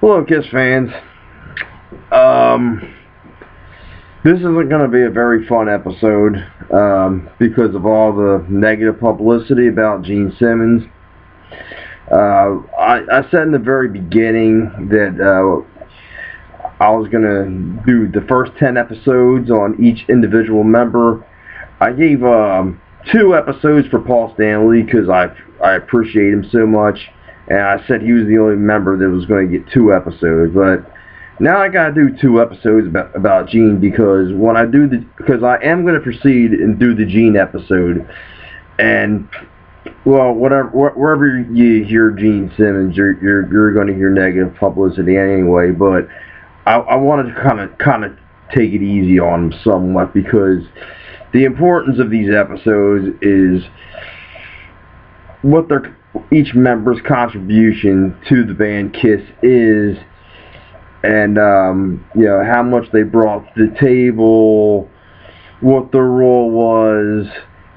Hello, Kiss fans. This isn't going to be a very fun episode because of all the negative publicity about Gene Simmons. I said in the very beginning that I was going to do the first 10 episodes on each individual member. I gave 2 episodes for Paul Stanley because I appreciate him so much. And I said he was the only member that was going to get 2 episodes, but now I gotta do 2 episodes about Gene because when I do because I am going to proceed and do the Gene episode, and well, wherever you hear Gene Simmons, you're going to hear negative publicity anyway. But I wanted to kind of take it easy on him somewhat because the importance of these episodes is what each member's contribution to the band Kiss is, and how much they brought to the table, what their role was,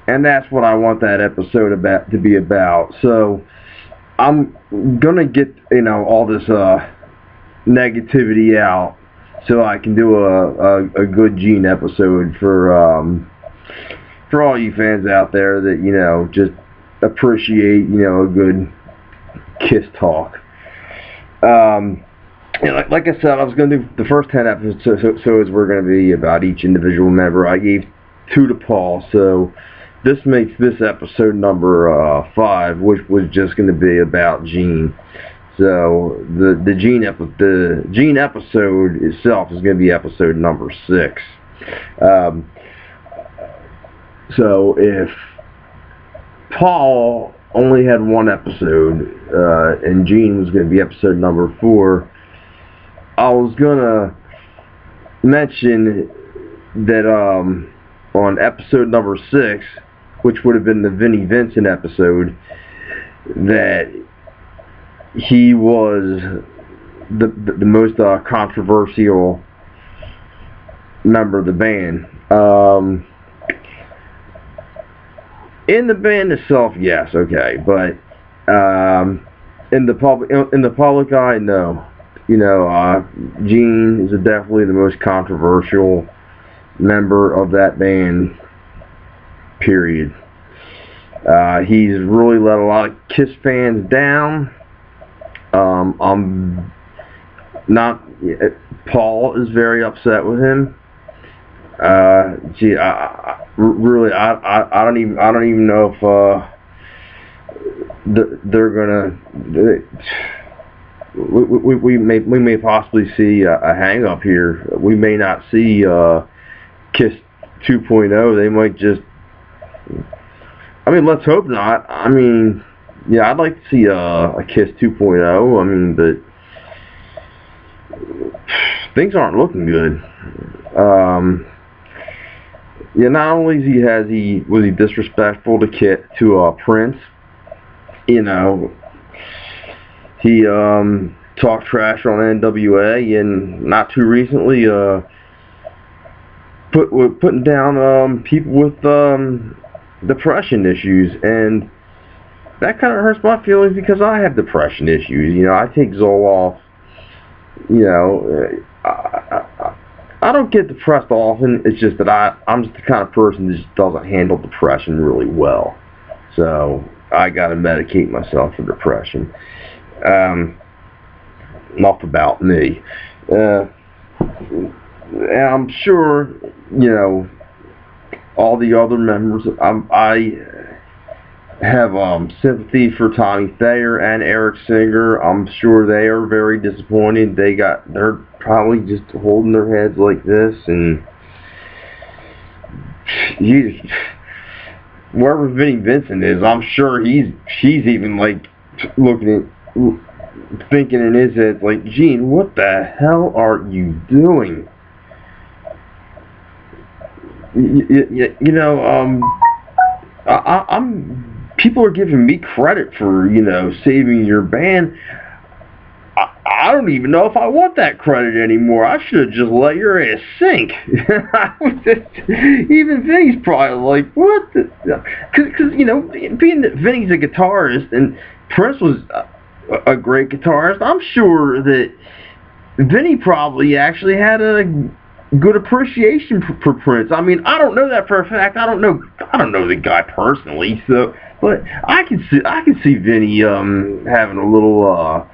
and that's what I want that episode to be about. So I'm gonna get all this negativity out so I can do a good Gene episode for all you fans out there that just appreciate a good Kiss talk. Like I said, I was going to do the first 10 episodes were going to be about each individual member. I gave 2 to Paul, so this makes this episode number 5, which was just going to be about Gene. So the Gene episode itself is going to be episode number 6. So if Paul only had 1 episode, and Gene was going to be episode number 4, I was going to mention that on episode number 6, which would have been the Vinnie Vincent episode, that he was the most controversial member of the band. In the band itself, yes, okay, but in the public eye, no. Gene is definitely the most controversial member of that band. Period. He's really let a lot of Kiss fans down. I'm not. Paul is very upset with him. Really, I don't even know if they're gonna. We may possibly see a hang up here. We may not see Kiss 2.0. They might just. I mean, let's hope not. I mean, yeah, I'd like to see a Kiss 2.0. I mean, but things aren't looking good. Not only was he disrespectful to Prince, he talked trash on NWA, and not too recently putting down people with depression issues, and that kind of hurts my feelings because I have depression issues. I take Zoloft. I don't get depressed often. It's just that I'm just the kind of person that just doesn't handle depression really well. So I got to medicate myself for depression. Enough about me. And I'm sure, all the other members, I have sympathy for Tommy Thayer and Eric Singer. I'm sure they are very disappointed. They're probably just holding their heads like this, and wherever Vinnie Vincent is, I'm sure she's even like thinking in his head like, Gene, what the hell are you doing? People are giving me credit for, saving your band. I don't even know if I want that credit anymore. I should have just let your ass sink. Even Vinny's probably like, what the... Because, being that Vinny's a guitarist, and Prince was a great guitarist. I'm sure that Vinnie probably actually had a good appreciation for Prince. I mean, I don't know that for a fact. I don't know the guy personally, so but I can see Vinnie having a little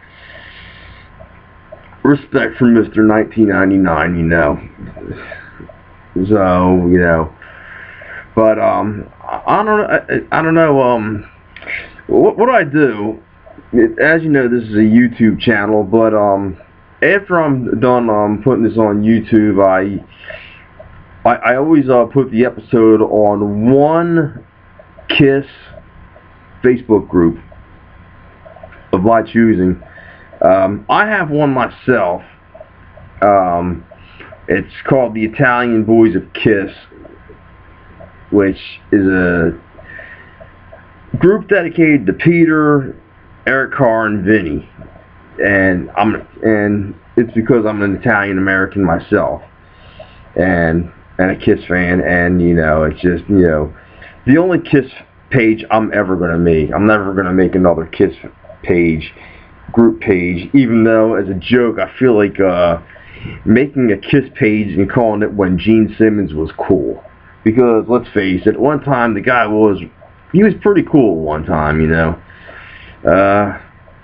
respect for Mr. 1999, you know. So, you know, but I don't know what I do. As you know, this is a YouTube channel, but after I'm done putting this on YouTube, I always put the episode on one KISS Facebook group of my choosing. I have one myself. It's called the Italian Boys of KISS, which is a group dedicated to Peter, Eric Carr, and Vinnie. And it's because I'm an Italian American myself, and a KISS fan, and you know, it's just, you know, the only KISS page I'm ever gonna make. I'm never gonna make another KISS page, group page, even though as a joke I feel like making a KISS page and calling it When Gene Simmons Was Cool, because let's face it, one time the guy was pretty cool one time, you know.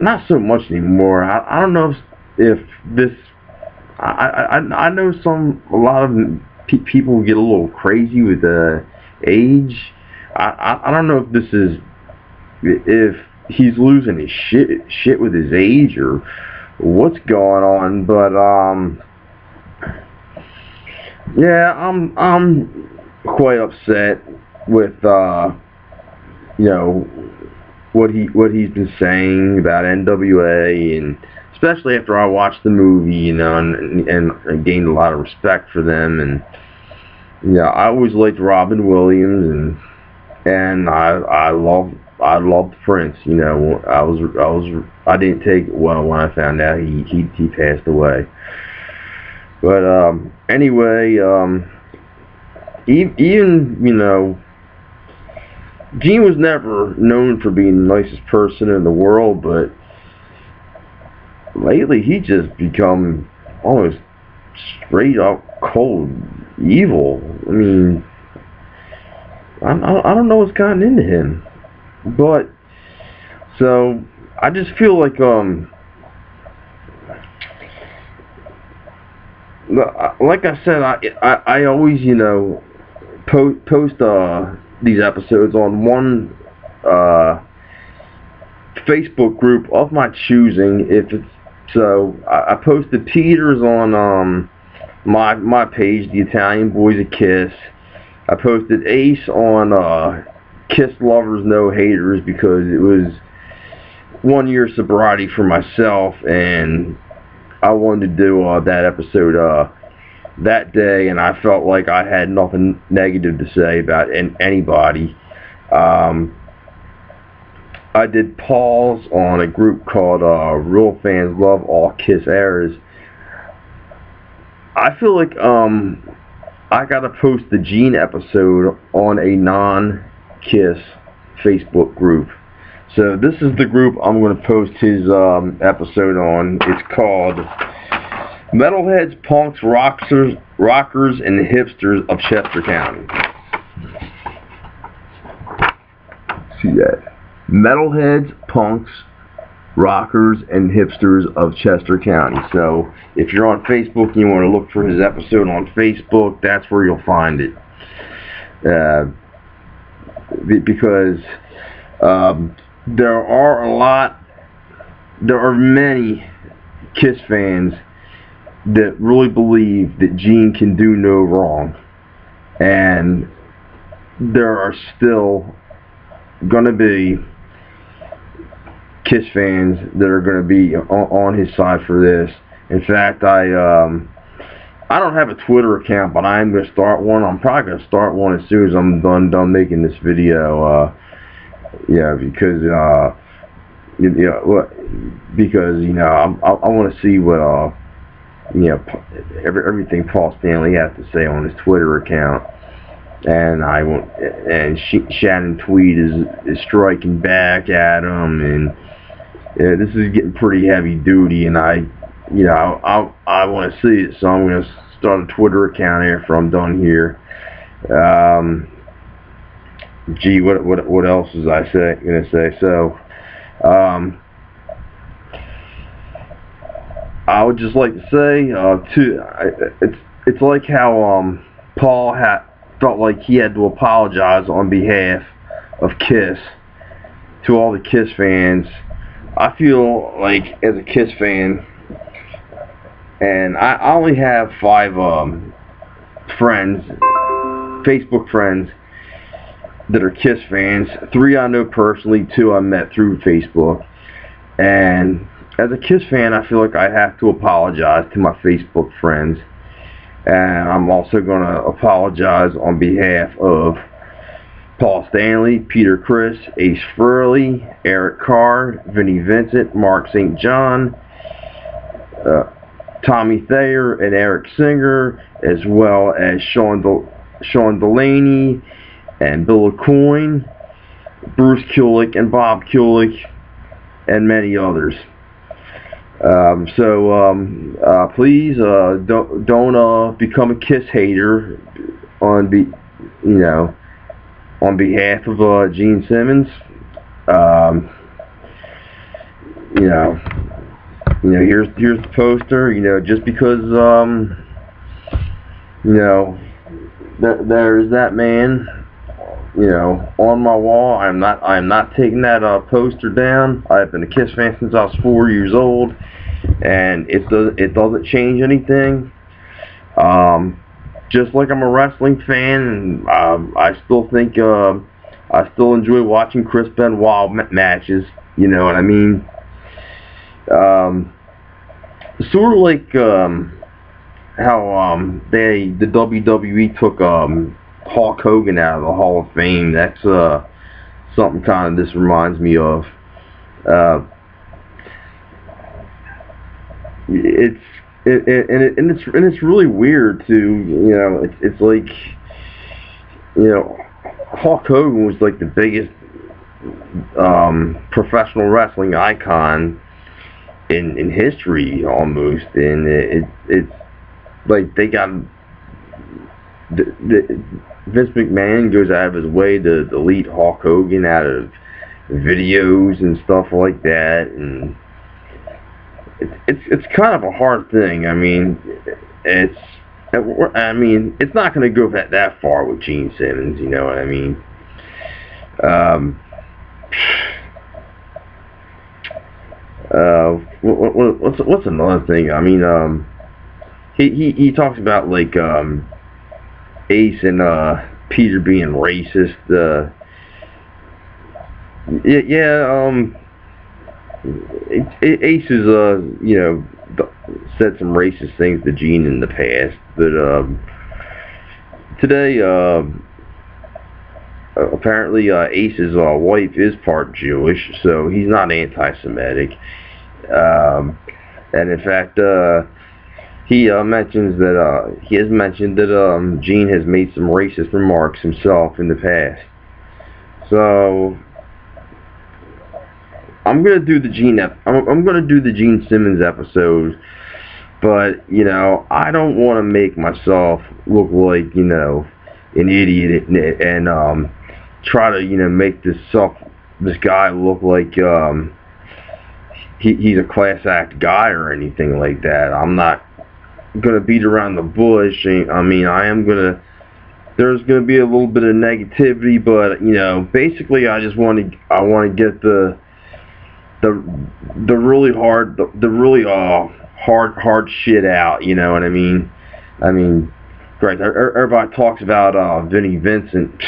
Not so much anymore. I don't know if this. I know a lot of people get a little crazy with age. I don't know if this is, if he's losing his shit with his age or what's going on, but yeah, I'm quite upset with you know, what he's been saying about NWA, and especially after I watched the movie, you know, and I gained a lot of respect for them. And yeah, I always liked Robin Williams, and I loved Prince. You know, I didn't take it well when I found out he passed away. But anyway, even, you know, Gene was never known for being the nicest person in the world, but lately he just become almost straight up cold evil. I mean, I don't know what's gotten into him, but so I just feel like I said, I always, you know, post these episodes on one Facebook group of my choosing. If it's so, I posted Peter's on my page, the Italian Boys of KISS. I posted Ace on KISS Lovers No Haters, because it was 1 year sobriety for myself, and I wanted to do that episode that day, and I felt like I had nothing negative to say about anybody. I did Paul's on a group called Real Fans Love All KISS Eras. I feel like I gotta post the Gene episode on a non-KISS Facebook group. So this is the group I'm going to post his episode on. It's called Metalheads, Punks, Rockers, and Hipsters of Chester County. See that? Metalheads, Punks, Rockers, and Hipsters of Chester County. So if you're on Facebook and you want to look for his episode on Facebook, that's where you'll find it. Because there are many KISS fans that really believe that Gene can do no wrong, and there are still going to be KISS fans that are going to be on his side for this. In fact, I don't have a Twitter account, but I am going to start one. I'm probably going to start one as soon as I'm done making this video. Yeah, because because you know, I want to see what you know, everything Paul Stanley has to say on his Twitter account, and Shannon Tweed is striking back at him, and yeah, this is getting pretty heavy duty, and I want to see it, so I'm going to start a Twitter account after I'm done here. Gee, what else was I going to say? So, I would just like to say, it's like how Paul felt like he had to apologize on behalf of Kiss to all the Kiss fans. I feel like, as a Kiss fan, and I only have 5 friends, Facebook friends, that are Kiss fans. 3 I know personally, 2 I met through Facebook. And as a Kiss fan, I feel like I have to apologize to my Facebook friends. And I'm also going to apologize on behalf of Paul Stanley, Peter Criss, Ace Frehley, Eric Carr, Vinnie Vincent, Mark St. John, Tommy Thayer, and Eric Singer, as well as Sean Delaney and Bill Aucoin, Bruce Kulick and Bob Kulick, and many others. Please don't become a Kiss hater on behalf of Gene Simmons. Here's the poster. Just because there's that man, on my wall. I'm not taking that poster down. I've been a Kiss fan since I was 4 years old, and it doesn't change anything. Just like I'm a wrestling fan, and I still think I still enjoy watching Chris Benoit matches. You know what I mean? Sort of like how the WWE took Hulk Hogan out of the Hall of Fame. That's something kind of this reminds me of. It's really weird too. It's like, Hulk Hogan was like the biggest professional wrestling icon in history almost, and it's like they got Vince McMahon goes out of his way to delete Hulk Hogan out of videos and stuff like that, and it's kind of a hard thing. I mean, it's not going to go that far with Gene Simmons. You know what I mean? What's another thing? I mean, he talks about like Ace and Peter being racist. Ace has said some racist things to Gene in the past, but today apparently Ace's wife is part Jewish, so he's not anti-Semitic. And in fact, he has mentioned that Gene has made some racist remarks himself in the past. So I'm gonna do the Gene Simmons episode, but I don't want to make myself look like an idiot and try to make this guy look like he's a class act guy or anything like that. I'm not gonna beat around the bush. I mean, there's gonna be a little bit of negativity, but basically I want to get the really hard shit out. You know what I mean? I mean, right? Everybody talks about Vinnie Vincent.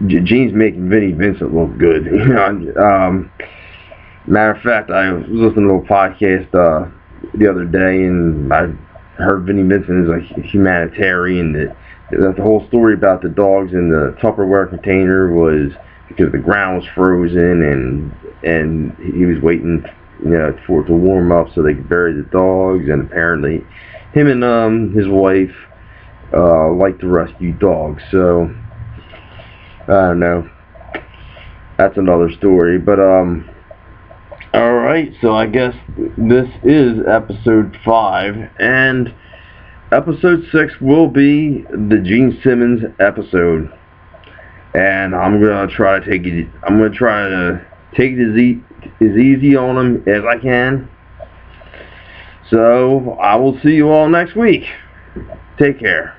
Gene's making Vinnie Vincent look good. Matter of fact, I was listening to a podcast the other day, and I heard Vinnie Vincent is a humanitarian. That the whole story about the dogs in the Tupperware container was because the ground was frozen, and he was waiting, for it to warm up so they could bury the dogs. And apparently, him and his wife like to rescue dogs. So I don't know. that's another story. But alright, so I guess this is episode 5, and episode 6 will be the Gene Simmons episode. And I'm gonna try to take it as easy on him as I can. So I will see you all next week. Take care.